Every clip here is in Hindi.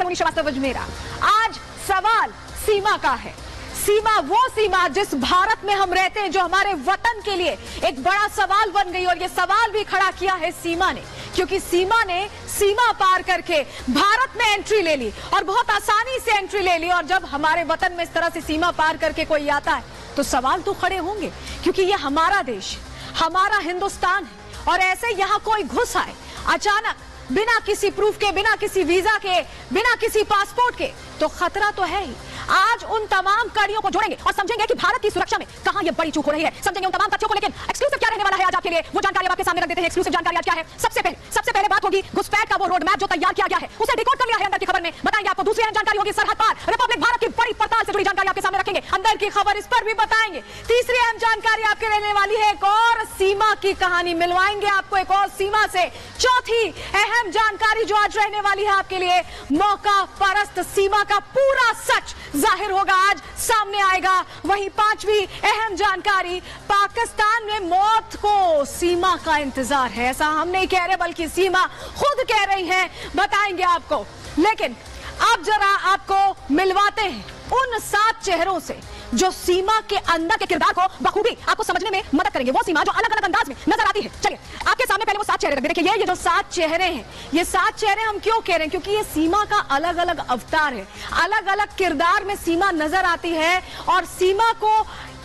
सलोनी श्रीवास्तव मेरा। आज सवाल सीमा का है। सीमा, वो सीमा जिस भारत में हम रहते हैं, जो हमारे वतन के लिए एक बड़ा सवाल बन गई, और ये सवाल भी खड़ा किया है सीमा ने, क्योंकि सीमा ने सीमा पार करके भारत में एंट्री ले ली और बहुत आसानी से एंट्री ले ली। और जब हमारे वतन में इस तरह से सीमा पार करके कोई आता है तो सवाल तो खड़े होंगे, क्योंकि ये हमारा देश, हमारा हिंदुस्तान है। और ऐसे यहां कोई घुस आए अचानक, बिना किसी प्रूफ के, बिना किसी वीजा के, बिना किसी पासपोर्ट के, तो खतरा तो है ही। आज उन तमाम कड़ियों को जोड़ेंगे और समझेंगे कि भारत की सुरक्षा में कहां ये बड़ी चूक हो रही है। समझेंगे उन तमाम तथ्यों को, लेकिन एक्सक्लूसिव क्या रहने वाला है आज आपके लिए, वो जानकारी आपके सामने रख देते हैं। एक्सक्लूसिव जानकारी आज क्या है? सबसे पहले बात होगी घुसपैठ का वो रोड मैप जो तैयार किया गया है, उसे डिकोड कर लिया है अंदर की खबर में, बताएंगे आपको। दूसरी अहम जानकारी होगी सरहद पार रिपब्लिक भारत की बड़ी पड़ताल से जुड़ी जानकारी आपके सामने रखेंगे, अंदर की खबर, इस पर भी बताएंगे। तीसरी अहम जानकारी आपके रहने वाली है, एक और सीमा की कहानी मिलवाएंगे आपको एक और सीमा से। चौथी अहम जानकारी जो आज रहने वाली है आपके लिए, मौका परस्त सीमा का पूरा सच जाहिर होगा, आज सामने आएगा। वहीं पांचवी अहम जानकारी, पाकिस्तान में मौत को सीमा का इंतजार है। ऐसा हम नहीं कह रहे, बल्कि सीमा खुद कह रही है, बताएंगे आपको। लेकिन अब जरा आपको मिलवाते हैं उन 7 चेहरों से जो सीमा के अंदर के किरदार को बखूबी आपको समझने में मदद करेंगे। वो सीमा जो अलग अलग अंदाज में नजर आती है। चलिए आपके सामने पहले वो 7 चेहरे रख दे। देखिए ये जो 7 चेहरे हैं, ये 7 चेहरे हम क्यों कह रहे हैं? क्योंकि ये सीमा का अलग अलग अवतार है, अलग अलग किरदार में सीमा नजर आती है। और सीमा को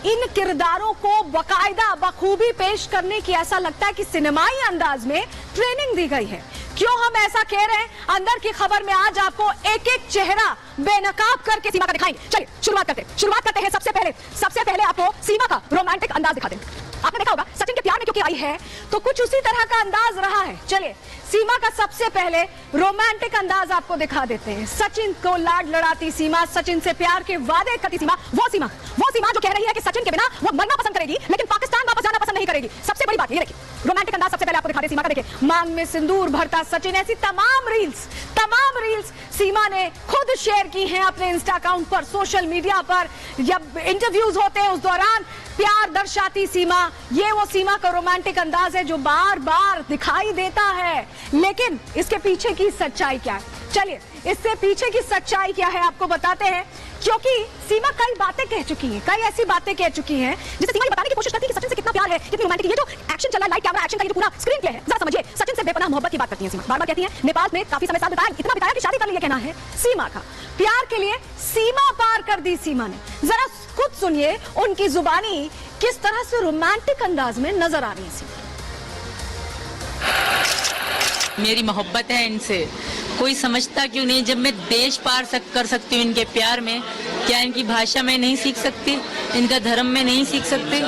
इन किरदारों को बकायदा बखूबी पेश करने की ऐसा लगता है कि सिनेमाई अंदाज में ट्रेनिंग दी गई है। क्यों हम ऐसा कह रहे हैं? अंदर की खबर में आज आपको एक एक चेहरा बेनकाब करके सीमा का दिखाएंगे। चलिए शुरुआत करते हैं। सबसे पहले आपको सीमा का रोमांटिक अंदाज दिखा दें। आपने देखा होगा सचिन के प्यार में क्योंकि आई है, तो कुछ उसी तरह का अंदाज रहा है। चलिए सीमा का सबसे पहले रोमांटिक अंदाज आपको दिखा देते हैं। सचिन को लाड लड़ाती सीमा, सचिन से प्यार के वादे करती सीमा, वो सीमा जो कह रही है कि सचिन के बिना वो मरना पसंद करेगी, लेकिन पाकिस्तान वापस जाना पसंद नहीं करेगी। सबसे बड़ी बात ये देखिए, रोमांटिक अंदाज सबसे पहले आपको दिखा दे सीमा का। देखिए मांग में सिंदूर भरता सचिन, ऐसी तमाम रील्स सीमा ने खुद शेयर की हैं अपने इंस्टा अकाउंट पर, सोशल मीडिया पर। जब इंटरव्यूज होते हैं उस दौरान प्यार दर्शाती सीमा, ये वो सीमा का रोमांटिक अंदाज है जो बार बार दिखाई देता है। लेकिन इसके पीछे की सच्चाई क्या है? चलिए इससे पीछे की सच्चाई क्या है आपको बताते हैं, क्योंकि सीमा कई बातें कह चुकी है, कई ऐसी बातें कह चुकी हैं जिसे सीमा ये बताने की कोशिश करती है कि सचिन से कितना प्यार है, कितनी रोमांटिक। ये जो एक्शन चल रहा है, लाइव कैमरा एक्शन का, ये जो पूरा स्क्रीन प्ले है, जरा समझिए। सचिन से बेपनाह मोहब्बत की बात करती है सीमा, बार बार कहती है नेपाल में काफी समय साथ बिताया, इतना बिताया कि शादी कर ली, ये कहना है सीमा का। प्यार के लिए सीमा पार कर दी सीमा ने। जरा खुद सुनिए उनकी जुबानी किस तरह से रोमांटिक अंदाज में नजर आ रही है सीमा। मेरी मोहब्बत है इनसे, कोई समझता क्यों नहीं? जब मैं देश पार कर सकती हूँ इनके प्यार में, क्या इनकी भाषा में नहीं सीख सकती? इनका धर्म में नहीं सीख सकते?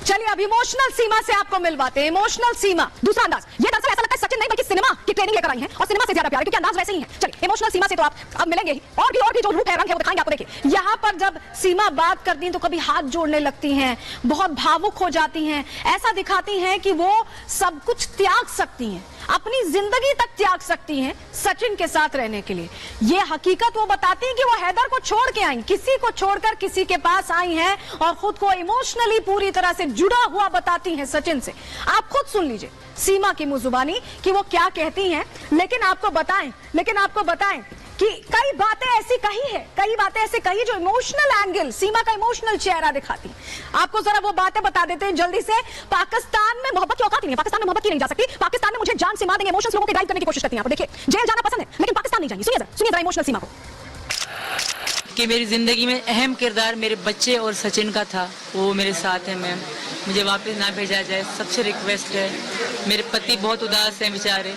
चलिए अब इमोशनल सीमा से आपको मिलवाते हैं। इमोशनल सीमा, दूसरा अंदाज। ये दरअसल ऐसा लगता है सचिन नहीं बल्कि सिनेमा की ट्रेनिंग लेकर आई है, और सिनेमा से ज्यादा प्यार है, क्योंकि अंदाज वैसे ही है। चलिए इमोशनल सीमा से तो आप अब मिलेंगे ही, और भी जो रूप है, रंग है, वो दिखाएंगे आपको। देखिए यहाँ पर जब सीमा बात करती हैं तो कभी हाथ जोड़ने लगती हैं, बहुत भावुक हो जाती हैं, ऐसा दिखाती हैं कि वो सब कुछ त्याग सकती हैं, अपनी जिंदगी तक त्याग सकती हैं सचिन के साथ रहने के लिए। ये हकीकत वो बताती हैं कि वो हैदर को छोड़ के आई, किसी को छोड़कर किसी के पास आई हैं, और खुद को इमोशनली पूरी तरह से जुड़ा हुआ बताती हैं सचिन से। आप खुद सुन लीजिए सीमा की मुजुबानी कि वो क्या कहती हैं। लेकिन आपको बताएं कि कई बातें ऐसी कही जो इमोशनल एंगल, सीमा का इमोशनल चेहरा दिखाती। आपको जरा वो बातें बता देते हैं जल्दी से। पाकिस्तान में मोहब्बत की औकात नहीं है, पाकिस्तान में मोहब्बत की नहीं जा सकती, पाकिस्तान में मुझे जान से मार देंगे, इमोशंस लोगों के ड्राइव करने की कोशिश करती हैं। आप देखिए जेल जाना पसंद है, लेकिन पाकिस्तान नहीं जाएंगी। सुनिए जरा इमोशनल सीमा को। कि मेरी जिंदगी में अहम किरदार मेरे बच्चे और सचिन का था, वो मेरे साथ है मैम, मुझे वापस ना भेजा जाए, सबसे रिक्वेस्ट है। मेरे पति बहुत उदास हैं बेचारे।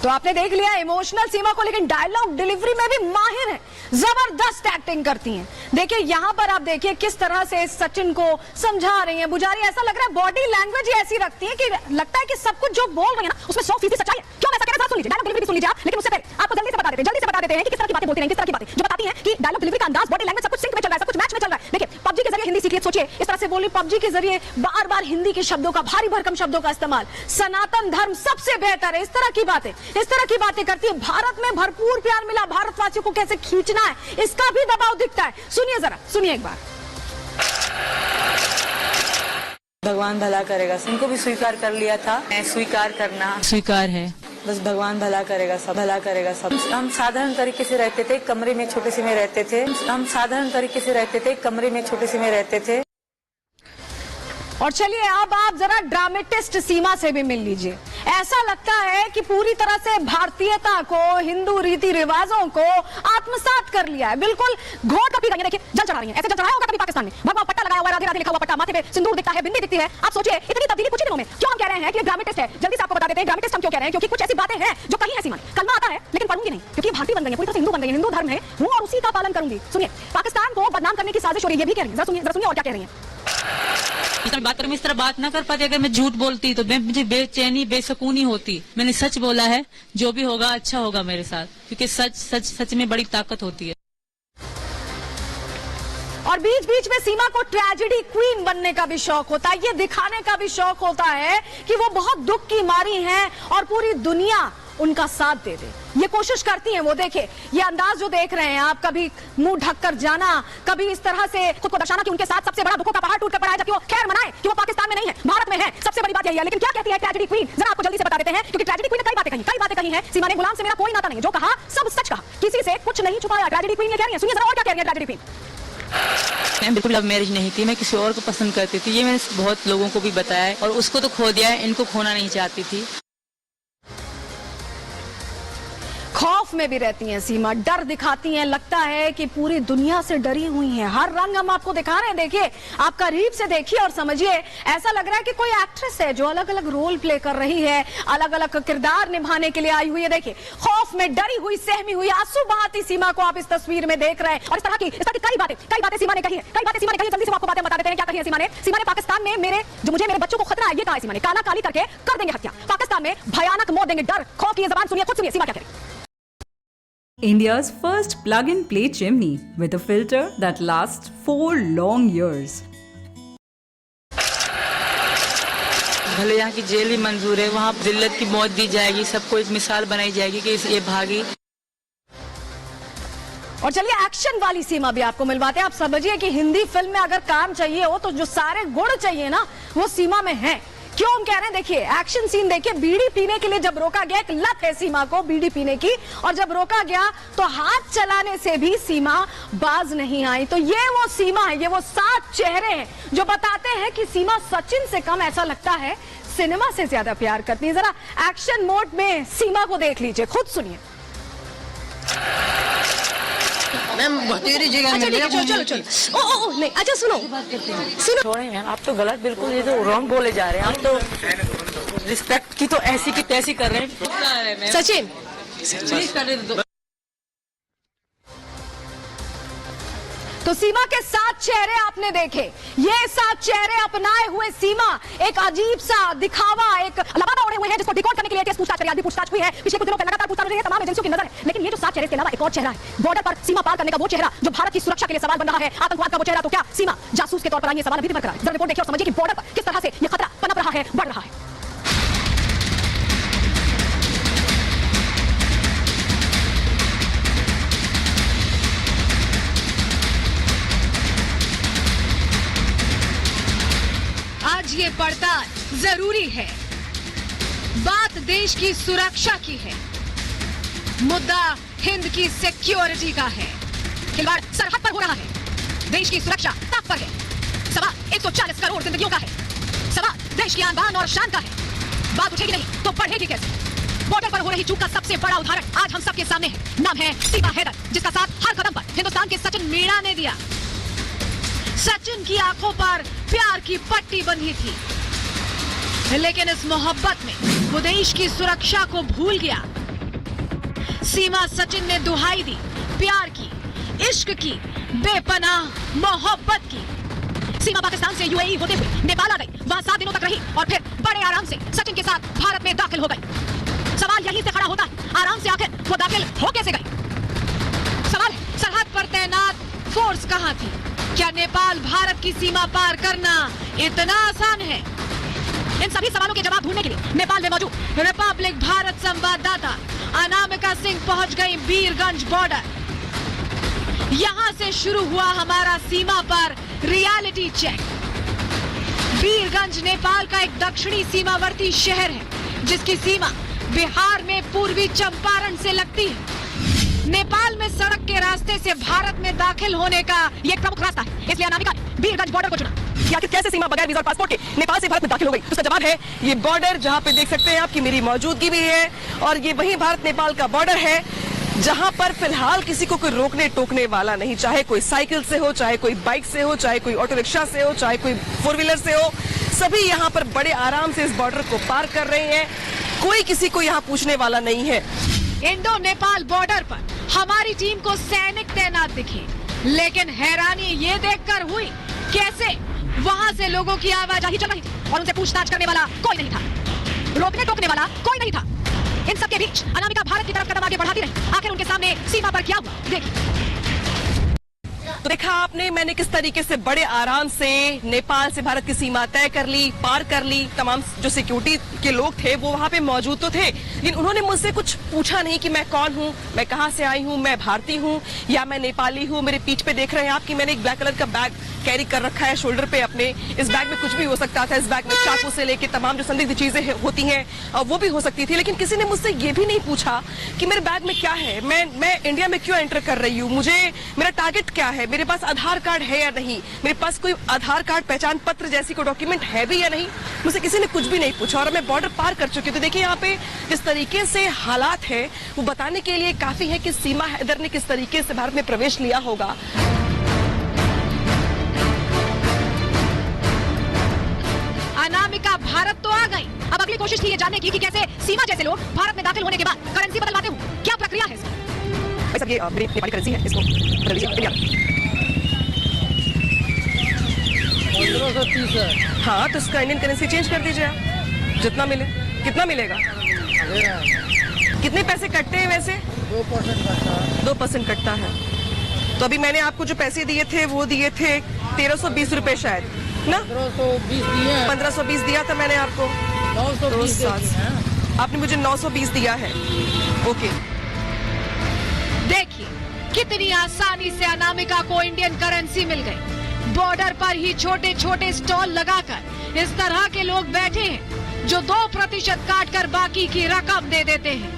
तो आपने देख लिया इमोशनल सीमा को, लेकिन डायलॉग डिलीवरी में भी माहिर है, जबरदस्त एक्टिंग करती हैं। देखिए यहां पर आप देखिए किस तरह से सचिन को समझा रही हैं, बुझा रही है। ऐसा लग रहा है बॉडी लैंग्वेज ही ऐसी रखती है कि लगता है कि सब कुछ जो बोल रही है ना उसमें 100% सच्चाई है। क्यों ऐसा कह रहे हैं? सुन लीजिए, डायलॉग डिलीवरी सुन लीजिए आप। लेकिन उससे पहले आपको जल्दी से बता देते हैं कि किस तरह की बातें बोलती हैं, किस तरह की बातें जो बताती हैं कि डायलॉग डिलीवरी का अंदाज, बॉडी लैंग्वेज सब कुछ सिंक में चल रहा है, सब कुछ मैच में चल रहा है। देखिए पबजी के जरिए हिंदी सीखिए, सोचिए इस तरह से बोली, पबजी के जरिए बार बार हिंदी के शब्दों का, भारी भरकम शब्दों का इस्तेमाल, सनातन धर्म सबसे बेहतर है, इस तरह की बातें करती है। भारत में भरपूर प्यार मिला, भारतवासियों को कैसे खींचना है इसका भी दबाव दिखता है। सुनिए एक बार। भगवान भला करेगा, इनको भी स्वीकार कर लिया था, मैं स्वीकार करना स्वीकार है। बस भगवान भला करेगा, सब भला करेगा सब। हम साधारण तरीके से रहते थे, कमरे में छोटे से में रहते थे। हम साधारण तरीके से रहते थे, कमरे में छोटे से में रहते थे। और चलिए अब आप जरा ड्रामेटिस्ट सीमा से भी मिल लीजिए। ऐसा लगता है कि पूरी तरह से भारतीयता को, हिंदू रीति रिवाजों को आत्मसात कर लिया है। बिल्कुल घोट कपी रही है, देखिए जल चढ़ा रही है। ऐसे जल चढ़ाया होगा कभी पाकिस्तान में, भगवा पट्टा लगाया हुआ, राधे राधे लिखा हुआ पट्टा, माथे पे सिंदूर दिखता है, बिंदी दिखती है। आप सोचिए इतनी तब्दीली कुछ ही दिनों में। क्यों हम कह रहे हैं कि ड्रामेटिस्ट है? जल्दी से आपको बता देते हैं ड्रामेटिस्ट हम क्यों कह रहे हैं। क्योंकि कुछ ऐसी बातें हैं जो कही है सीमा ने। कलमा आता है लेकिन पढ़ूंगी नहीं, क्योंकि भारतीय बन गई है, पूरी तरह से हिंदू बन गई है, हिंदू धर्म है वो, और उसी का पालन करूंगी। सुनिए, पाकिस्तान को बदनाम करने की साजिश हो रही है, ये भी कह रही है। जरा सुनिए और क्या कह रही है। इस तरह बात कर, मैं इस तरह बात ना कर पाती। अगर मैं झूठ बोलती तो मुझे बेचैनी बेसुकूनी होती। मैंने सच बोला है, जो भी होगा अच्छा होगा मेरे साथ, क्योंकि सच में बड़ी ताकत होती है। और बीच बीच में सीमा को ट्रेजेडी क्वीन बनने का भी शौक होता है, ये दिखाने का भी शौक होता है कि वो बहुत दुख की मारी हैं और पूरी दुनिया उनका साथ दे दे। ये कोशिश करती हैं वो। देखिए ये अंदाज जो देख रहे हैं आप, कभी मुंह ढककर जाना, कभी इस तरह से खुद को दर्शाना कि उनके साथ सबसे बड़ा दुखों का पहाड़ टूट कर पड़ा है, जबकि वो खैर मनाए कि वो पाकिस्तान में नहीं है, भारत में है। सबसे बड़ी बात यही है। लेकिन क्या कहती है ट्रेजेडी क्वीन, जरा आपको जल्दी से बता देते हैं, क्योंकि ट्रेजेडी क्वीन ने कई बातें कही हैं। सीमा ने गुलाम से मेरा कोई नाता नहीं, जो कहा सब सच कहा, किसी से कुछ नहीं छुपाया। ट्रेजेडी क्वीन ये कह रही है। सुनिए जरा और क्या कह रही है ट्रेजेडी क्वीन। मैं बिल्कुल लव मैरिज नहीं थी, मैं किसी और को पसंद करती थी। ये मैंने बहुत लोगों को भी बताया है, और उसको तो खो दिया है, इनको खोना नहीं चाहती थी। खौफ में भी रहती हैं सीमा, डर दिखाती हैं, लगता है कि पूरी दुनिया से डरी हुई हैं। हर रंग हम आपको दिखा रहे हैं, देखिए आप करीब से देखिए और समझिए। ऐसा लग रहा है कि कोई एक्ट्रेस है जो अलग अलग रोल प्ले कर रही है, अलग अलग किरदार निभाने के लिए आई हुई है। देखिए खौफ में डरी हुई, सहमी हुई, आंसू बहाती सीमा को आप इस तस्वीर में देख रहे हैं। और इस तरह की कई बातें सीमा ने कही है, जल्दी से आपको बातें बता देते हैं क्या कही है सीमा ने। पाकिस्तान में मेरे बच्चों को खतरा है, ये कहा है सीमा ने। काला काली करके कर देंगे हत्या, पाकिस्तान में भयानक मौत देंगे। डर खौफ की जबान सुनिए, खुद सुनिए सीमा क्या कह रही है। India's first plug-and-play chimney with a filter that lasts 4 long years. भले यहाँ की जेल ही मंजूर है, वहाँ जिल्लत की मौत दी जाएगी, सबको एक मिसाल बनाई जाएगी कि ये भागी। और चलिए एक्शन वाली सीमा भी आपको मिलवाते हैं। आप समझिए कि हिंदी फिल्म में अगर काम चाहिए हो तो जो सारे गुण चाहिए ना वो सीमा में है। क्यों हम कह रहे हैं, देखिए एक्शन सीन देखिए। बीड़ी पीने के लिए जब रोका गया, एक लत है सीमा को बीड़ी पीने की, और जब रोका गया तो हाथ चलाने से भी सीमा बाज नहीं आई। तो ये वो सीमा है, ये वो 7 चेहरे हैं जो बताते हैं कि सीमा सचिन से कम, ऐसा लगता है सिनेमा से ज्यादा प्यार करती है। जरा एक्शन मोड में सीमा को देख लीजिए, खुद सुनिए। मैम तेरी जगह चलो ओ नहीं, अच्छा सुनो छोड़े मैम, आप तो गलत बिल्कुल, ये तो रॉन्ग बोले जा रहे हैं। आप तो रिस्पेक्ट की तो ऐसी की तैसी कर रहे हैं। सचिन प्लीज कर दो। तो सीमा के 7 चेहरे आपने देखे। ये 7 चेहरे अपनाए हुए सीमा एक अजीब सा दिखावा, एक लबादा ओढ़े हुए हैं जिसको डिकोड करने के लिए केस पूछताछ करी, पूछताछ हुई है पिछले कुछ दिनों से, लगातार पूछताछ हो रही है तमाम एजेंसियों की नजर है। लेकिन ये जो 7 चेहरे के अलावा एक और चेहरा है, बॉर्डर पर सीमा पार करने का वो चेहरा जो भारत की सुरक्षा के लिए सवाल बन रहा है, आतंकवाद का वो चेहरा। तो क्या सीमा जासूस के तौर पर आई, ये सवाल अभी भी बरकरार है। जरा रिपोर्ट देखिए और समझिए कि बॉर्डर पर किस तरह से ये खतरा पनप रहा है, बढ़ रहा है। आज ये पड़ताल जरूरी है, बात देश की सुरक्षा की है, मुद्दा हिंद की सिक्योरिटी का है। खिलवाड़ सरहद पर हो रहा है, देश की सुरक्षा ताक पर है। सवाल 140 करोड़ जिंदगियों का है, सवाल देश की आन और शान का है। बात उठेगी नहीं तो बढ़ेगी कैसे? बॉर्डर पर हो रही चूक का सबसे बड़ा उदाहरण आज हम सबके सामने है। नाम है सीमा हैदर, जिसका साथ हर कदम पर हिंदुस्तान के सचिन मीणा ने दिया। सचिन की आंखों पर प्यार की पट्टी बंधी थी, लेकिन इस मोहब्बत में वो देश की सुरक्षा को भूल गया। सीमा सचिन ने दुहाई दी प्यार की, इश्क की, बेपनाह मोहब्बत की। सीमा पाकिस्तान से यूएई होते हुए नेपाल आ गई, वहां 7 दिनों तक रही और फिर बड़े आराम से सचिन के साथ भारत में दाखिल हो गई। सवाल यहीं से खड़ा होता है, आराम से आखिर वो दाखिल हो कैसे गई? सवाल है सरहद पर तैनात फोर्स कहां थी? क्या नेपाल भारत की सीमा पार करना इतना आसान है? इन सभी सवालों के जवाब ढूंढने के लिए नेपाल में मौजूद रिपब्लिक भारत संवाददाता अनामिका सिंह पहुंच गई बीरगंज बॉर्डर। यहां से शुरू हुआ हमारा सीमा पर रियलिटी चेक। वीरगंज नेपाल का एक दक्षिणी सीमावर्ती शहर है जिसकी सीमा बिहार में पूर्वी चंपारण से लगती है। नेपाल में सड़क के रास्ते से भारत में दाखिल होने का ये एक प्रमुख रास्ता है, इसलिए अनामिका ने वीरगंज बॉर्डर को चुना। आखिर कैसे सीमा बगैर वीजा और पासपोर्ट के नेपाल से भारत में दाखिल हो गई? उसका जवाब है ये बॉर्डर, जहां पे देख सकते हैं आप कि मेरी मौजूदगी भी है और ये वही भारत नेपाल का बॉर्डर है जहां पर फिलहाल किसी को कोई रोकने टोकने वाला नहीं, चाहे कोई साइकिल से हो, चाहे कोई बाइक से हो, चाहे कोई ऑटो रिक्शा से हो, चाहे कोई 4 व्हीलर से हो, सभी यहां पर बड़े आराम से इस बॉर्डर को पार कर रहे हैं। कोई किसी को यहां पूछने वाला नहीं है। इंडो नेपाल बॉर्डर पर हमारी टीम को सैनिक तैनात दिखे, लेकिन हैरानी ये देखकर हुई कैसे वहां से लोगों की आवाजाही चल रही थी और उनसे पूछताछ करने वाला कोई नहीं था, रोकने टोकने वाला कोई नहीं था। इन सबके बीच अनामिका भारत की तरफ कदम आगे बढ़ाती रही। आखिर उनके सामने सीमा पर क्या हुआ, देखिए। तो देखा आपने मैंने किस तरीके से बड़े आराम से नेपाल से भारत की सीमा तय कर ली, पार कर ली। तमाम जो सिक्योरिटी के लोग थे वो वहां पे मौजूद तो थे, लेकिन उन्होंने मुझसे कुछ पूछा नहीं कि मैं कौन हूँ, मैं कहाँ से आई हूँ, मैं भारतीय हूँ या मैं नेपाली हूँ। मेरे पीठ पे देख रहे हैं आप कि मैंने एक ब्लैक कलर का बैग कैरी कर रखा है शोल्डर पे अपने। इस बैग में कुछ भी हो सकता था। इस बैग में चाकू से लेके तमाम जो संदिग्ध चीजें होती हैं वो भी हो सकती थी, लेकिन किसी ने मुझसे ये भी नहीं पूछा कि मेरे बैग में क्या है, मैं इंडिया में क्यों एंटर कर रही हूँ, मुझे मेरा टारगेट क्या है, मेरे पास आधार कार्ड है या नहीं, मेरे पास कोई आधार कार्ड पहचान पत्र जैसी कोई डॉक्यूमेंट है भी या नहीं। मुझसे किसी ने कुछ भी नहीं पूछा और मैं बॉर्डर पार कर चुकी हूँ। तो देखिए यहाँ पे जिस तरीके से हालात है वो बताने के लिए काफी है कि सीमा हैदर ने किस तरीके से भारत में प्रवेश लिया होगा। अनामिका भारत तो आ गई, अब अगली कोशिश थी ये जानने की कि कैसे सीमा जैसे लोग भारत में दाखिल होने के बाद करेंसी बदलवाते हो, क्या प्रक्रिया है इसकी? भाई साहब ये मेरी नेपाली करेंसी है, इसको बदल दीजिए इंडिया। 1530 है। हाँ तो इसका इंडियन करेंसी चेंज कर दीजिए आप, जितना मिले। कितना मिलेगा? कितने पैसे कटते हैं वैसे? 2% कटता है। 2% कटता है। तो अभी मैंने आपको जो पैसे दिए थे वो दिए थे 1320 रुपए शायद ना? 1520 दिए हैं। 1520 दिया था मैंने आपको। 920 दिए हैं। आपने मुझे 920 दिया है। ओके देखिए कितनी आसानी से अनामिका को इंडियन करेंसी मिल गई। बॉर्डर पर ही छोटे छोटे स्टॉल लगाकर इस तरह के लोग बैठे हैं जो 2% काट कर बाकी की रकम दे देते हैं।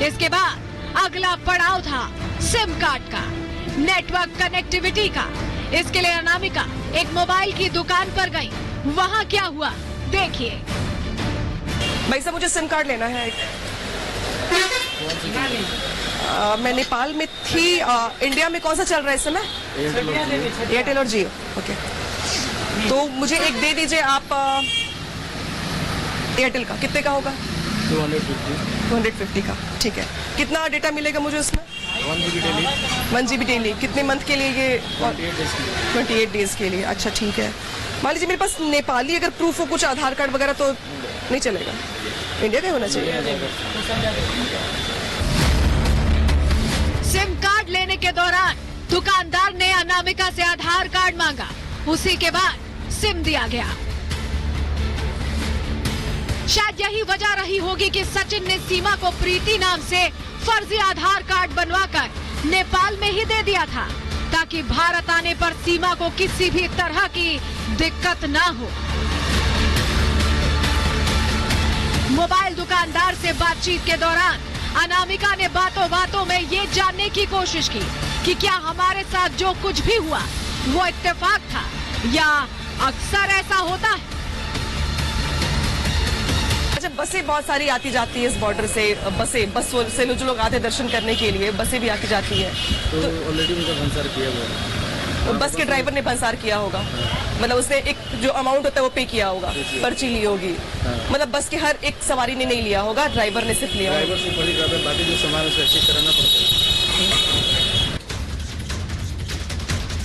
इसके बाद अगला पड़ाव था सिम कार्ड का, नेटवर्क कनेक्टिविटी का। इसके लिए अनामिका एक मोबाइल की दुकान पर गई। वहाँ क्या हुआ देखिए। भाई साहब मुझे सिम कार्ड लेना है एक। मैं नेपाल में थी। इंडिया में कौन सा चल रहा है इस समय? एयरटेल और जियो। ओके तो मुझे एक दे दीजिए आप एयरटेल का। कितने का होगा? 250 का। ठीक है। कितना डेटा मिलेगा मुझे उसमें? 1 GB डेली। कितने मंथ के लिए ये? 28 डेज के लिए। अच्छा ठीक है। मान लीजिए मेरे पास नेपाली अगर प्रूफ हो कुछ आधार कार्ड वगैरह तो नहीं चलेगा, इंडिया का होना चाहिए। सिम कार्ड लेने के दौरान दुकानदार ने अनामिका से आधार कार्ड मांगा, उसी के बाद सिम दिया गया। शायद यही वजह रही होगी कि सचिन ने सीमा को प्रीति नाम से फर्जी आधार कार्ड बनवाकर नेपाल में ही दे दिया था ताकि भारत आने पर सीमा को किसी भी तरह की दिक्कत ना हो। मोबाइल दुकानदार से बातचीत के दौरान अनामिका ने बातों बातों में ये जानने की कोशिश की कि क्या हमारे साथ जो कुछ भी हुआ वो इत्तेफाक था या अक्सर ऐसा होता है। अच्छा बसें बहुत सारी आती जाती है इस बॉर्डर से। बस से जो लोग आते हैं दर्शन करने के लिए बसें भी आती जाती है। तो ऑलरेडी उनका भंसार किया हुआ है। बस के ड्राइवर ने भंसार किया होगा, मतलब उसने एक जो अमाउंट होता है वो पे किया होगा, पर्ची ली होगी। मतलब बस के हर एक सवारी ने नहीं लिया होगा, ड्राइवर ने सिर्फ लिया होगा। ड्राइवर से बड़ी ज़्यादा बाकी जो सामान उसे चेक कराना पड़ता है।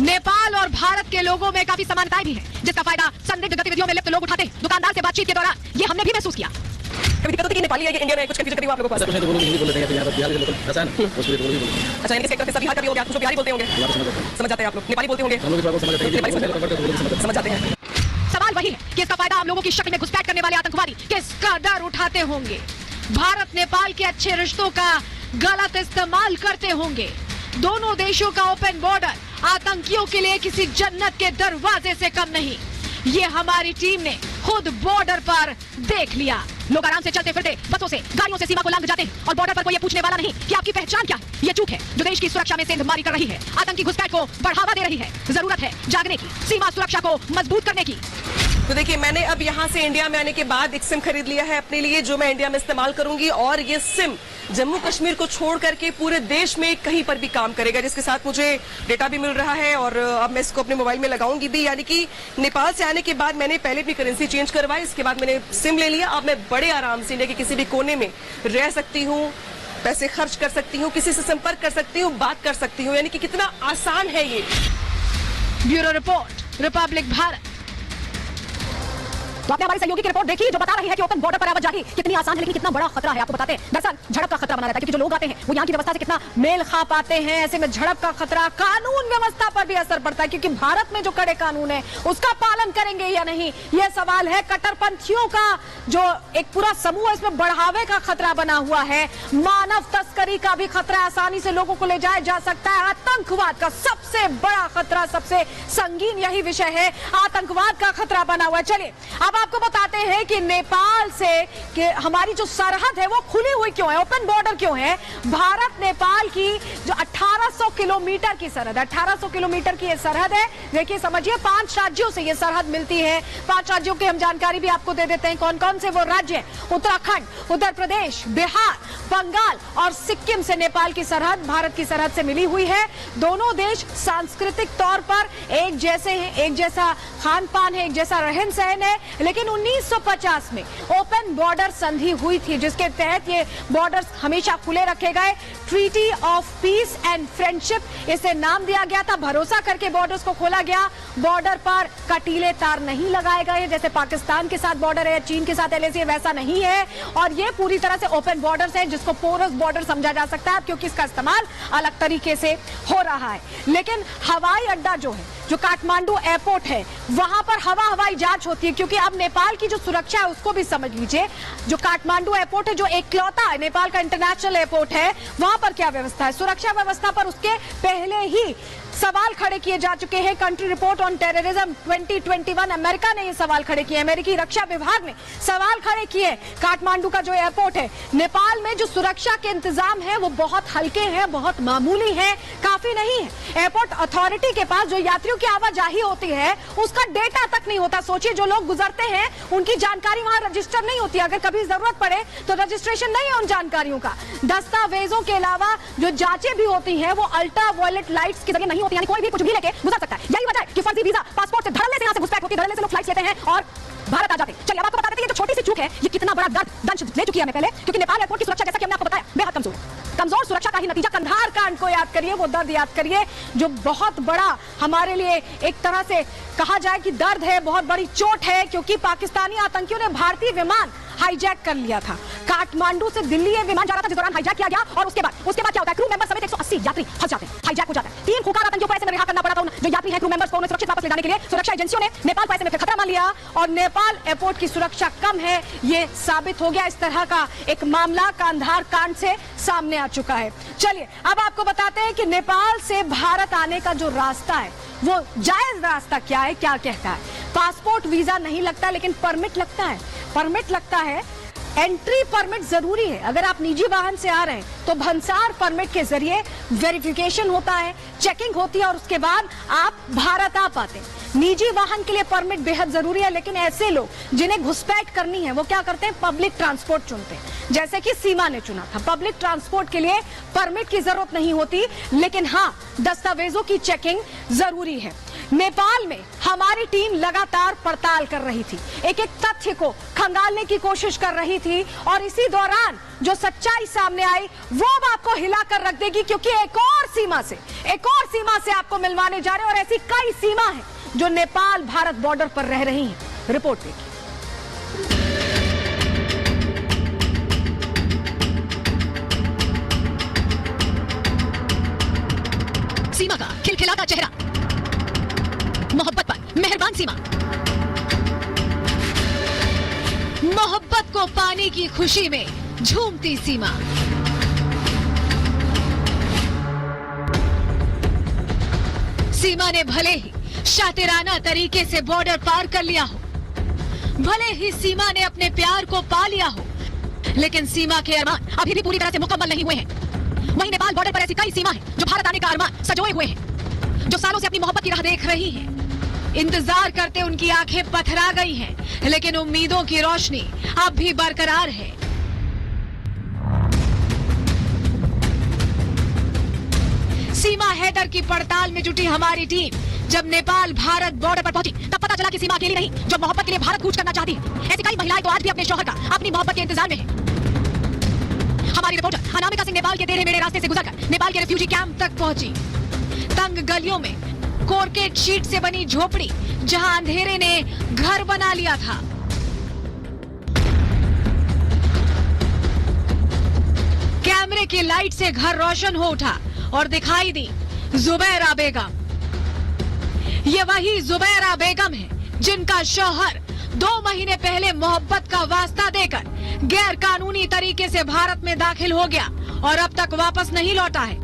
नेपाल और भारत के लोगों में काफी समानताएं भी हैं, जिसका फायदा संदिग्ध गतिविधियों में लिप्त लोग उठाते हैं। दुकानदार से बातचीत के दौरान ये हमने भी महसूस किया। कभी दिक्कत होती है कि नेपाली है कि इंडियन है, कुछ कंफ्यूजन कभी आप लोगों को? कुछ नहीं तो बोलोगे हिंदी बोल लेते हैं यहाँ पर बिहार के लोग आसान है उसको बोल ही अच्छा इनके सेक्टर के सभी बिहार का भी हो गया, कुछ बिहारी बोलते होंगे, समझ जाते हैं आप लोग? नेपाली बोलते होंगे, हम लोग थोड़ा समझ जाते हैं। समझ जाते हैं। सवाल वही है कि इसका फायदा हम लोगों की शक्ल में घुसपैठ करने वाले आतंकवादी किस कदर उठाते होंगे। भारत नेपाल के अच्छे रिश्तों का गलत इस्तेमाल करते होंगे। दोनों देशों का ओपन बॉर्डर आतंकियों के लिए किसी जन्नत के दरवाजे से कम नहीं। ये हमारी टीम ने खुद बॉर्डर पर देख लिया। लोग आराम से चलते फिरते बसों से गाड़ियों से सीमा को लांघ जाते हैं और बॉर्डर पर कोई ये पूछने वाला नहीं कि आपकी पहचान क्या है। ये चूक है जो देश की सुरक्षा में सेंधमारी कर रही है, आतंकी घुसपैठ को बढ़ावा दे रही है। जरूरत है जागने की, सीमा सुरक्षा को मजबूत करने की। तो देखिए, मैंने अब यहाँ से इंडिया में आने के बाद एक सिम खरीद लिया है अपने लिए, जो मैं इंडिया में इस्तेमाल करूंगी, और ये सिम जम्मू कश्मीर को छोड़ करके पूरे देश में कहीं पर भी काम करेगा, जिसके साथ मुझे डेटा भी मिल रहा है और अब मैं इसको अपने मोबाइल में लगाऊंगी भी। यानी कि नेपाल से आने के बाद मैंने पहले अपनी करेंसी चेंज करवाई, इसके बाद मैंने सिम ले लिया। अब मैं बड़े आराम से इंडिया के किसी भी कोने में रह सकती हूँ, पैसे खर्च कर सकती हूँ, किसी से संपर्क कर सकती हूँ, बात कर सकती हूँ। यानी कि कितना आसान है ये। Bureau report, Republic Bharat. तो आपने हमारी सहयोगी की रिपोर्ट देखी जो बता रही है कि ओपन बॉर्डर पर आवाजाही कितनी आसान है, लेकिन कितना बड़ा खतरा है। आपको बताते हैं, दरअसल झड़प का खतरा बना रहता है, क्योंकि जो लोग आते हैं वो यहाँ की व्यवस्था से कितना मेल खा पाते हैं। ऐसे में झड़प का खतरा कानून व्यवस्था पर भी असर पड़ता है, क्योंकि भारत में जो कड़े कानून है उसका पालन करेंगे या नहीं, यह सवाल है। कट्टरपंथियों का जो एक पूरा समूह है, इसमें बढ़ावे का खतरा बना हुआ है। मानव तस्करी का भी खतरा, आसानी से लोगों को ले जाया जा सकता है। आतंकवाद का सबसे बड़ा खतरा, सबसे संगीन यही विषय है, आतंकवाद का खतरा बना हुआ है। चलिए अब आपको बताते हैं कि नेपाल से कि हमारी जो सरहद है वो खुली हुई क्यों है, ओपन बॉर्डर क्यों है। भारत नेपाल की जो 1800 किलोमीटर की सरहद है, 1800 किलोमीटर की ये सरहद है। देखिए समझिए, 5 राज्यों से ये सरहद मिलती है। 5 राज्यों की हम जानकारी भी आपको दे देते हैं, कौन कौन से वो राज्य हैं। उत्तराखंड, उत्तर प्रदेश, बिहार, बंगाल और सिक्किम से नेपाल की सरहद भारत की सरहद से मिली हुई है। दोनों देश सांस्कृतिक तौर पर एक जैसे हैं, एक जैसा खान पान है, एक जैसा रहन सहन है। लेकिन 1950 में ओपन बॉर्डर संधि हुई थी, जिसके तहत ये बॉर्डर्स हमेशा खुले रखे गए। Treaty of peace and friendship इसे नाम दिया गया था। भरोसा करके बॉर्डर्स को खोला गया। बॉर्डर पर कटीले तार नहीं लगाए गए, जैसे पाकिस्तान के साथ बॉर्डर है, चीन के साथ एलएसी, वैसा नहीं है। और ये पूरी तरह से ओपन बॉर्डर्स है, जिसको पोरस बॉर्डर समझा जा सकता है, क्योंकि इसका इस्तेमाल अलग तरीके से हो रहा है। लेकिन हवाई अड्डा जो है, जो काठमांडू एयरपोर्ट है, वहां पर हवाई जांच होती है, क्योंकि अब नेपाल की जो सुरक्षा है उसको भी समझ लीजिए। जो काठमांडू एयरपोर्ट है, जो इकलौता है नेपाल का इंटरनेशनल एयरपोर्ट है, वहां पर क्या व्यवस्था है, सुरक्षा व्यवस्था पर उसके पहले ही सवाल खड़े किए जा चुके हैं। Country report on terrorism 2021 America ने ये सवाल खड़े किए, अमेरिकी रक्षा विभाग ने सवाल खड़े किए। काठमांडू का जो एयरपोर्ट है, नेपाल में जो सुरक्षा के इंतजाम है वो बहुत हल्के हैं, बहुत मामूली है, काफी नहीं है। एयरपोर्ट अथॉरिटी के पास जो यात्रियों की आवाजाही होती है उसका डेटा तक नहीं होता। सोचिए, जो लोग गुजरते हैं उनकी जानकारी वहां रजिस्टर नहीं होती, अगर कभी जरूरत पड़े तो रजिस्ट्रेशन नहीं है उन जानकारियों का। दस्तावेजों के अलावा जो जांचें भी होती हैं वो अल्ट्रा वायलेट लाइट्स के जरिए नहीं होती, यानी कोई भी कुछ भी लेके गुजर सकता है। यही वजह है कि फर्जी वीजा, पासपोर्ट से धड़ल्ले से यहाँ से घुसपैठ होती है, धड़ल्ले से लोग फ्लाइट लेते हैं और भारत आ जाते हैं। चलिए अब आपको बता देते हैं, ये जो छोटी सी चूक है ये कितना बड़ा दंश ले चुकी है हमें पहले, क्योंकि नेपाल एयरपोर्ट की सुरक्षा, जैसा कि हमने आपको बताया, बेहद कमजोर है। कमजोर सुरक्षा का ही नतीजा कंधार कांड को याद करिए, वो दर्द याद करिए, जो बहुत बड़ा हमारे लिए एक तरह से कहा जाए कि दर्द है, बहुत बड़ी चोट है, क्योंकि पाकिस्तानी आतंकियों ने भारतीय विमान हाईजैक कर लिया था। काठमांडू से दिल्ली ये विमान जा रहा था, जिस दौरान हाईजैक किया गया और उसके बाद क्या होता है, क्रू मेंबर समेत 180 यात्री फंस जाते हैं, हाईजैक हो जाता है। 3 खुकार आतंकियों को ऐसे में रिहा करना पड़ा था। जो यात्री हैं, क्रू मेंबर्स को, उन्हें सुरक्षित वापस ले जाने के लिए सुरक्षा एजेंसियों ने नेपाल को ऐसे में फिर खतरा मान लिया और नेपाल एयरपोर्ट की सुरक्षा कम है, ये साबित हो गया। इस तरह का एक मामला कंधार कांड से सामने आ चुका है। चलिए अब आपको बताते हैं कि नेपाल से भारत आने का जो रास्ता है वो जायज रास्ता क्या है, क्या कहता है। पासपोर्ट वीजा नहीं लगता, लेकिन परमिट लगता है। परमिट लगता है, एंट्री परमिट जरूरी है। अगर आप निजी वाहन से आ रहे हैं तो भंसार परमिट के जरिए वेरिफिकेशन होता है, चेकिंग होती है और उसके बाद आप भारत आ पाते हैं। निजी वाहन के लिए परमिट बेहद जरूरी है, लेकिन ऐसे लोग जिन्हें घुसपैठ करनी है वो क्या करते हैं, पब्लिक ट्रांसपोर्ट चुनते हैं, जैसे कि सीमा ने चुना था। पब्लिक ट्रांसपोर्ट के लिए परमिट की जरूरत नहीं होती, लेकिन हाँ, दस्तावेजों की चेकिंग जरूरी है। नेपाल में हमारी टीम लगातार पड़ताल कर रही थी, एक एक तथ्य को खंगालने की कोशिश कर रही थी और इसी दौरान जो सच्चाई सामने आई वो अब आपको हिलाकर रख देगी, क्योंकि एक और सीमा से आपको मिलवाने जा रहे हैं और ऐसी कई सीमा है जो नेपाल भारत बॉर्डर पर रह रही हैं। रिपोर्ट देखिए। सीमा का खिलखिलाता चेहरा, मोहब्बत पर मेहरबान सीमा, मोहब्बत को पाने की खुशी में झूमती सीमा। सीमा ने भले ही शातिराना तरीके से बॉर्डर पार कर लिया हो। भले ही सीमा ने अपने प्यार को पा लिया हो, लेकिन सीमा के अरमान अभी भी पूरी तरह से मुकम्मल नहीं हुए हैं। वहीं नेपाल बॉर्डर पर ऐसी कई सीमा हैं जो भारत आने का अरमान सजोए हुए हैं, जो सालों से अपनी मोहब्बत की राह देख रही हैं। इंतजार करते उनकी आंखें पथरा गई हैं, लेकिन उम्मीदों की रोशनी अब भी बरकरार है। सीमा हैदर की पड़ताल में जुटी हमारी टीम जब नेपाल भारत बॉर्डर पर पहुंची, तब पता चला कि सीमा अकेली नहीं, जो मोहब्बत के लिए भारत कूच करना चाहती है। ऐसी कई महिलाएं तो आज भी अपने शौहर का, अपनी मोहब्बत के इंतजार में है। हमारी रिपोर्टर अनामिका सिंह नेपाल के टेढ़े मेढ़े रास्ते से गुजरकर नेपाल के रेफ्यूजी कैंप तक पहुंची। तंग गलियों में कोरकेट शीट से बनी झोपड़ी, जहां अंधेरे ने घर बना लिया था। कैमरे की लाइट से घर रोशन हो उठा और दिखाई दी जुबैरा बेगम। ये वही जुबैरा बेगम है जिनका शौहर 2 महीने पहले मोहब्बत का वास्ता देकर गैर कानूनी तरीके से भारत में दाखिल हो गया और अब तक वापस नहीं लौटा है।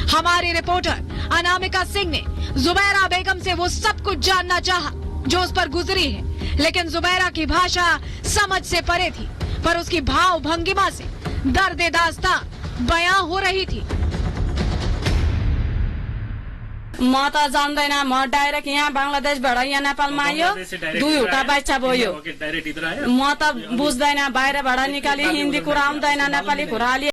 हमारे रिपोर्टर अनामिका सिंह ने जुबैरा बेगम से वो सब कुछ जानना चाहा जो उस पर गुजरी है, लेकिन जुबैरा की भाषा समझ से परे थी, पर उसकी भाव भंगिमा से दर्द दास्तां बयां हो रही थी। म त जान्दैन, म डाइरेक्ट यहाँ बंगलादेशबाट यहाँ नेपालमा आयो, 2वटा बच्चा भयो। म त बुझ्दैन, बाहिरबाट निकाली हिन्दी कुरा आउँदैन, नेपाली कुरा अलि